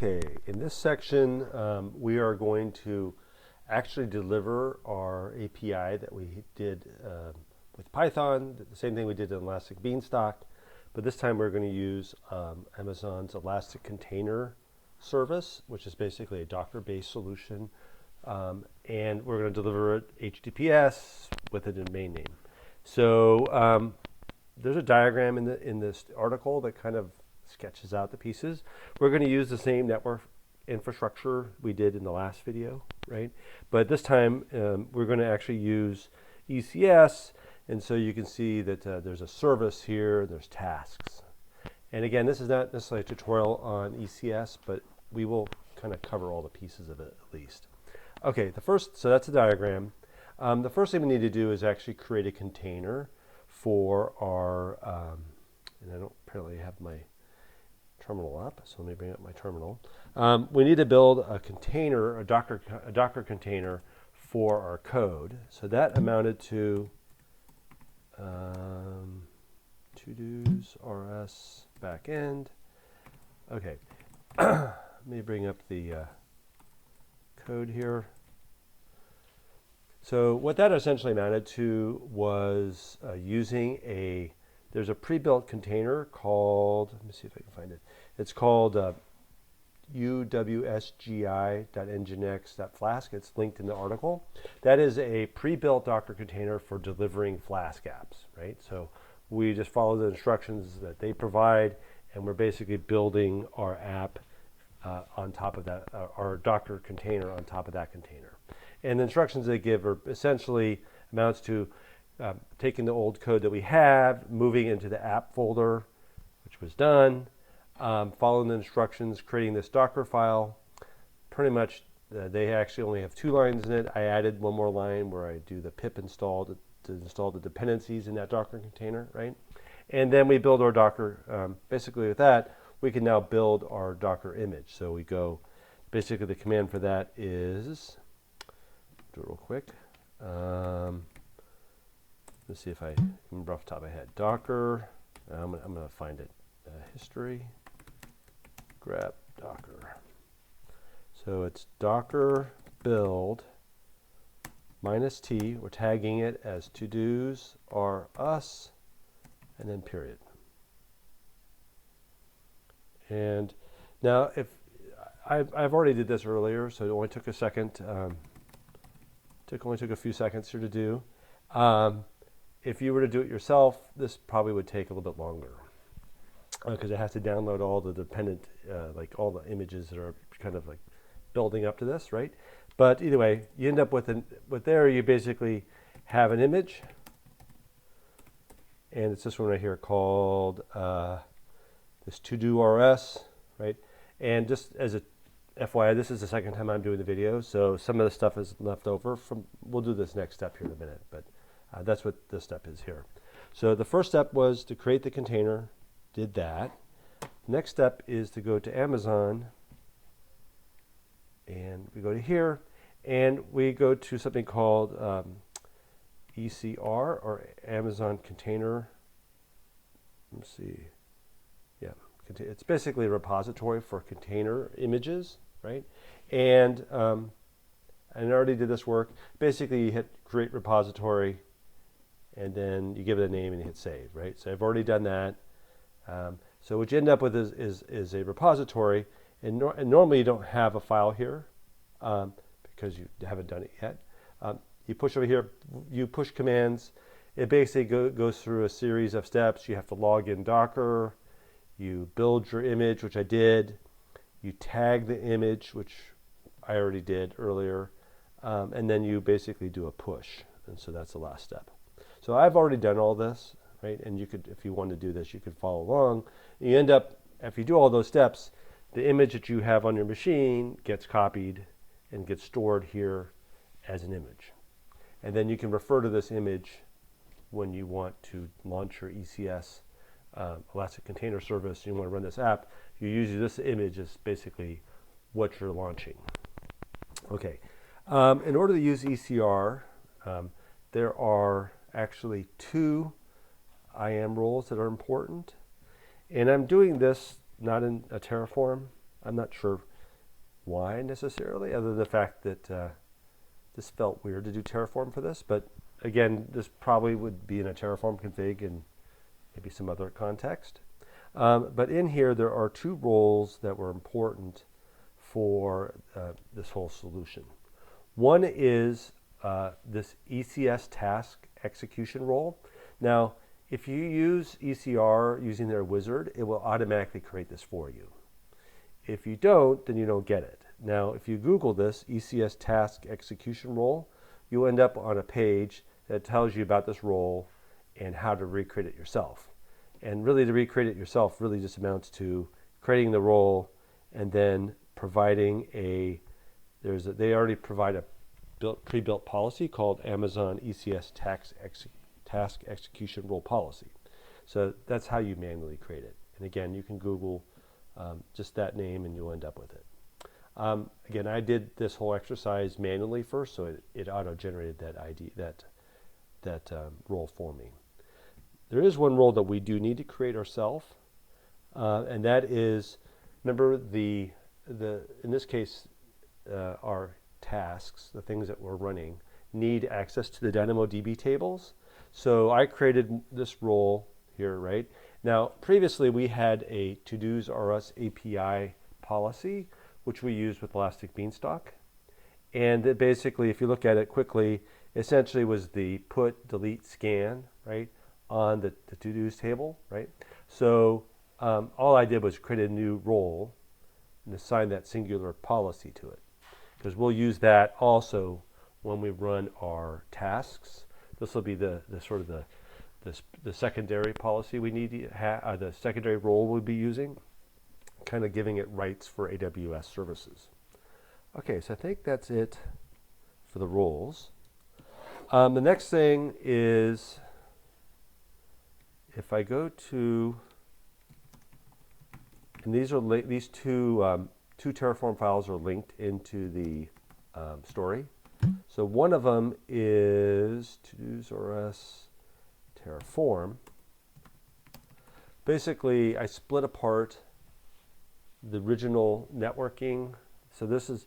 Okay, in this section, we are going to actually deliver our API that we did with Python, the same thing we did in Elastic Beanstalk, but this time we're going to use Amazon's Elastic Container Service, which is basically a Docker-based solution, and we're going to deliver it HTTPS with a domain name. So there's a diagram in this article that kind of sketches out the pieces. We're going to use the same network infrastructure we did in the last video, right? But this time we're going to actually use ECS, and so you can see that there's a service here, and there's tasks. And again, this is not necessarily a tutorial on ECS, but we will kind of cover all the pieces of it at least. Okay, so that's the diagram. The first thing we need to do is actually create a container for our, and I don't apparently have my terminal up, so let me bring up my terminal. We need to build a container, a Docker container for our code. So that amounted to to-dos rs backend. Okay, let me bring up the code here. So what that essentially amounted to was using there's a pre-built container called, let me see if I can find it. It's called uwsgi.nginx.flask. It's linked in the article. That is a pre-built Docker container for delivering Flask apps, right? So we just follow the instructions that they provide, and we're basically building our app on top of that, our Docker container on top of that container. And the instructions they give are essentially amounts to taking the old code that we have, moving into the app folder, which was done, following the instructions, creating this Docker file. Pretty much, they actually only have 2 lines in it. I added one more line where I do the pip install to install the dependencies in that Docker container, right? And then we build our Docker. Basically with that, we can now build our Docker image. So we go, basically the command for that is, do it real quick. Let's see if I can remember off the top of my head. Docker, I'm going to find it. History, grep Docker. So it's Docker build -t. We're tagging it as to-dos are us, and then period. And now, if I've already did this earlier, so it only took a second. Only took a few seconds here to do. If you were to do it yourself, this probably would take a little bit longer because it has to download all the dependent, like all the images that are kind of like building up to this, right? But either way, you end up with there you basically have an image, and it's this one right here called this to-do rs, right? And just as a FYI, this is the second time I'm doing the video, so some of the stuff is left over from, we'll do this next step here in a minute, but that's what this step is here. So the first step was to create the container, did that. Next step is to go to Amazon, and we go to here, and we go to something called ECR, or Amazon Container, let's see, yeah, it's basically a repository for container images, right? And I already did this work. Basically, you hit create repository, and then you give it a name and you hit save, right? So I've already done that. So what you end up with is a repository, and normally you don't have a file here because you haven't done it yet. You push over here, you push commands. It basically goes through a series of steps. You have to log in Docker. You build your image, which I did. You tag the image, which I already did earlier. And then you basically do a push. And so that's the last step. So I've already done all this, right? And you could, if you want to do this, you could follow along. You end up, if you do all those steps, the image that you have on your machine gets copied and gets stored here as an image. And then you can refer to this image when you want to launch your ECS Elastic Container Service, you want to run this app, you use this image as basically what you're launching. Okay, in order to use ECR, there are actually 2 IAM roles that are important. And I'm doing this not in a Terraform. I'm not sure why necessarily, other than the fact that this felt weird to do Terraform for this. But again, this probably would be in a Terraform config and maybe some other context. But in here, there are two roles that were important for this whole solution. One is this ECS task execution role. Now, if you use ECR using their wizard, it will automatically create this for you. If you don't, then you don't get it. Now, if you Google this, ECS task execution role, you'll end up on a page that tells you about this role and how to recreate it yourself. And really, to recreate it yourself really just amounts to creating the role and then providing they already provide a pre-built policy called Amazon ECS task execution role policy. So that's how you manually create it. And again, you can Google just that name and you'll end up with it. Again, I did this whole exercise manually first, so it auto-generated that ID, that role for me. There is one role that we do need to create ourselves, and that is, remember in this case, our tasks, the things that we're running, need access to the DynamoDB tables. So I created this role here, right? Now, previously we had a to-dos RS API policy, which we used with Elastic Beanstalk. And that basically, if you look at it quickly, essentially was the put, delete, scan, right, on the to-dos table, right? So all I did was create a new role and assign that singular policy to it. Because we'll use that also when we run our tasks. This will be the sort of the secondary policy we need to have, the secondary role we'll be using, kind of giving it rights for AWS services. Okay, so I think that's it for the roles. The next thing is, if I go to, and these two Terraform files are linked into the story. So one of them is to-dos RS Terraform. Basically, I split apart the original networking. So there's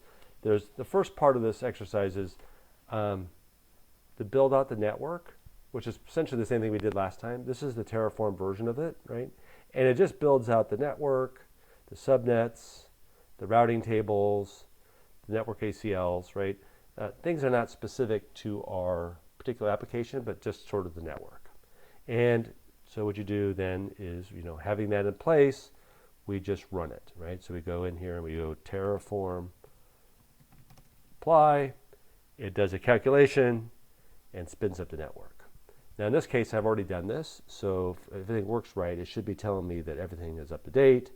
the first part of this exercise is to build out the network, which is essentially the same thing we did last time. This is the Terraform version of it, right? And it just builds out the network, the subnets, the routing tables, the network ACLs, right? Things are not specific to our particular application, but just sort of the network. And so what you do then is, having that in place, we just run it, right? So we go in here and we go Terraform apply. It does a calculation and spins up the network. Now in this case, I've already done this, so if everything works right, it should be telling me that everything is up to date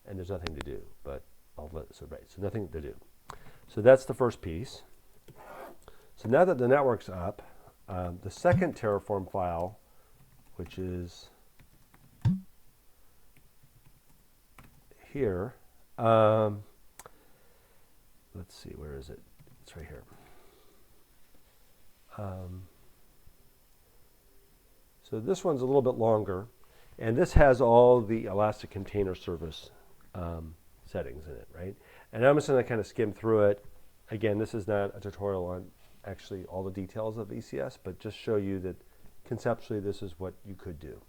and there's nothing to do, but so nothing to do. So that's the first piece. So now that the network's up, the second Terraform file, which is here, let's see, where is it? It's right here. So this one's a little bit longer, and this has all the Elastic Container Service settings in it, right? And I'm just going to kind of skim through it. Again, this is not a tutorial on actually all the details of ECS, but just show you that conceptually this is what you could do.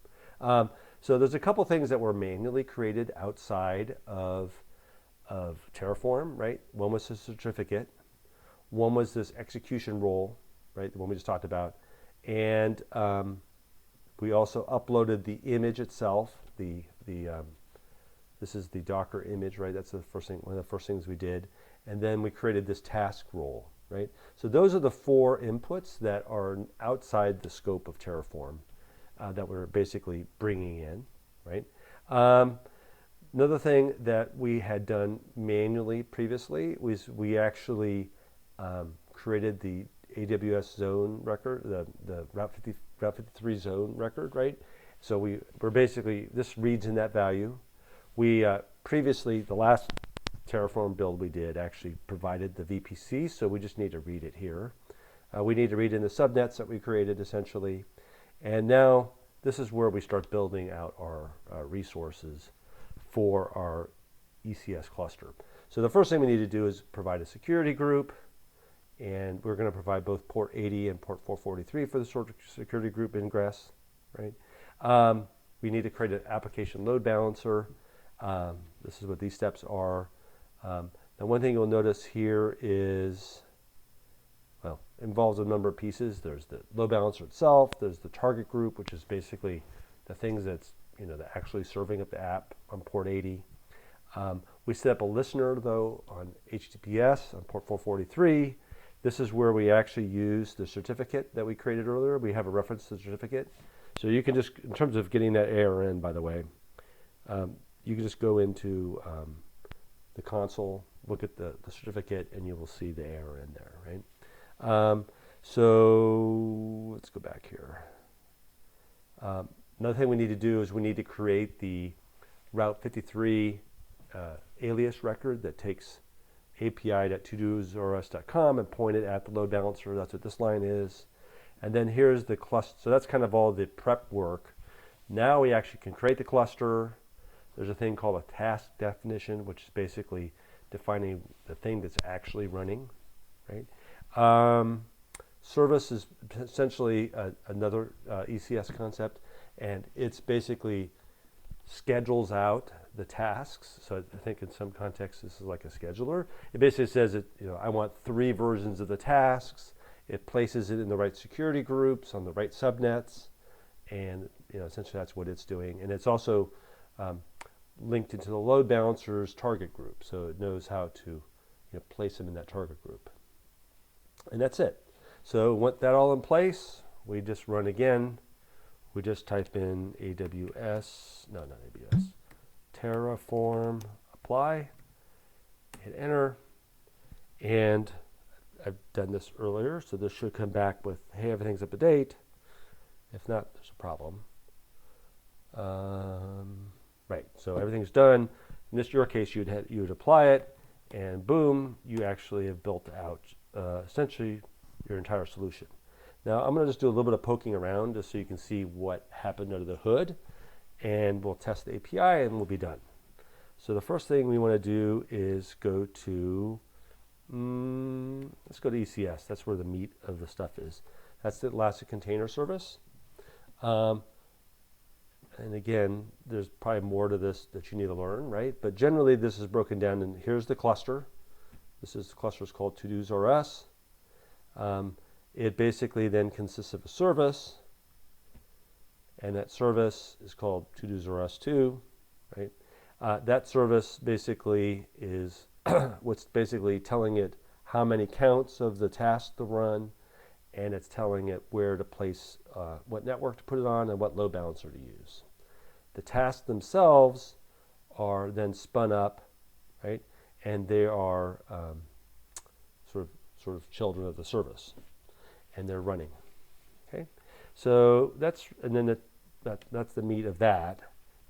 So there's a couple things that were manually created outside of Terraform, right? One was a certificate. One was this execution role, right? The one we just talked about. And we also uploaded the image itself. This is the Docker image, right? That's the first thing, one of the first things we did. And then we created this task role, right? So those are the 4 inputs that are outside the scope of Terraform that we're basically bringing in, right? Another thing that we had done manually previously was we actually created the AWS zone record, the Route 53 zone record, right? So we're basically, this reads in that value. We previously, the last Terraform build we did actually provided the VPC, so we just need to read it here. We need to read in the subnets that we created essentially. And now this is where we start building out our resources for our ECS cluster. So the first thing we need to do is provide a security group, and we're going to provide both port 80 and port 443 for the security group ingress, right? We need to create an application load balancer. This is what these steps are. Now, one thing you'll notice here is, well, involves a number of pieces. There's the load balancer itself. There's the target group, which is basically the things that's, that actually serving up the app on port 80. We set up a listener, though, on HTTPS on port 443. This is where we actually use the certificate that we created earlier. We have a reference to the certificate. So you can just, in terms of getting that ARN, by the way, you can just go into the console, look at the certificate, and you will see the ARN there, right? So let's go back here. Another thing we need to do is we need to create the Route 53 alias record that takes api.todosrs.com and point it at the load balancer. That's what this line is. And then here's the cluster. So that's kind of all the prep work. Now we actually can create the cluster. There's a thing called a task definition, which is basically defining the thing that's actually running, right? Service is essentially another ECS concept, and it's basically schedules out the tasks. So I think in some contexts this is like a scheduler. It basically says that I want 3 versions of the tasks. It places it in the right security groups on the right subnets, and essentially that's what it's doing. And it's also linked into the load balancer's target group, so it knows how to place them in that target group. And that's it. So with that all in place, we just run again. We just type in AWS, no, not AWS, Terraform, apply, hit enter, and I've done this earlier, so this should come back with, hey, everything's up to date. If not, there's a problem. Right, so everything's done. In your case, you would apply it, and boom, you actually have built out essentially your entire solution. Now, I'm going to just do a little bit of poking around just so you can see what happened under the hood, and we'll test the API and we'll be done. So the first thing we want to do is go to, let's go to ECS. That's where the meat of the stuff is. That's the Elastic Container Service. And again, there's probably more to this that you need to learn, right? But generally, this is broken down, and here's the cluster. The cluster is called TodosRS. It basically then consists of a service, and that service is called TodosRS2, right? That service basically is what's basically telling it how many counts of the task to run, and it's telling it where to place, what network to put it on, and what load balancer to use. The tasks themselves are then spun up, right? And they are sort of children of the service, and they're running. Okay, so that's the meat of that.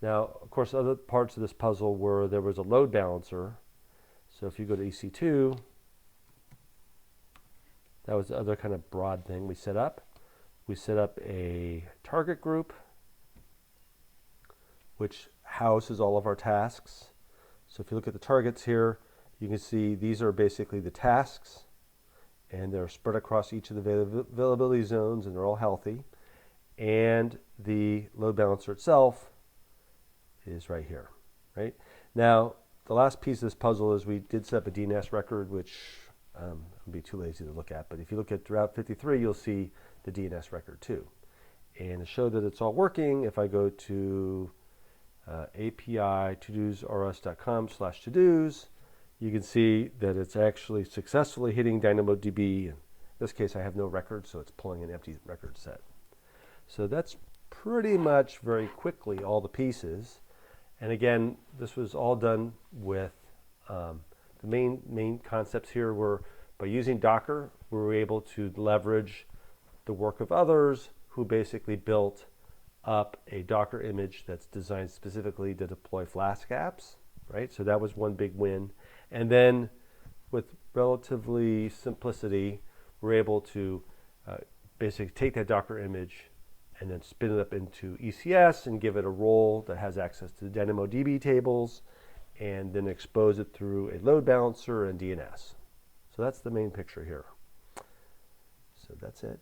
Now, of course, other parts of this puzzle were there was a load balancer. So if you go to EC2, that was the other kind of broad thing we set up. We set up a target group, which houses all of our tasks. So if you look at the targets here, you can see these are basically the tasks, and they're spread across each of the availability zones, and they're all healthy. And the load balancer itself is right here, right? Now, the last piece of this puzzle is we did set up a DNS record, which I'll be too lazy to look at. But if you look at Route 53, you'll see the DNS record too. And to show that it's all working, if I go to api.todosrs.com/todos, you can see that it's actually successfully hitting DynamoDB. In this case, I have no record, so it's pulling an empty record set. So that's pretty much very quickly all the pieces. And again, this was all done with the main concepts here were by using Docker, we were able to leverage the work of others who basically built up a Docker image that's designed specifically to deploy Flask apps, right? So that was one big win. And then with relatively simplicity, we're able to basically take that Docker image and then spin it up into ECS and give it a role that has access to the DynamoDB tables and then expose it through a load balancer and DNS. So that's the main picture here. So that's it.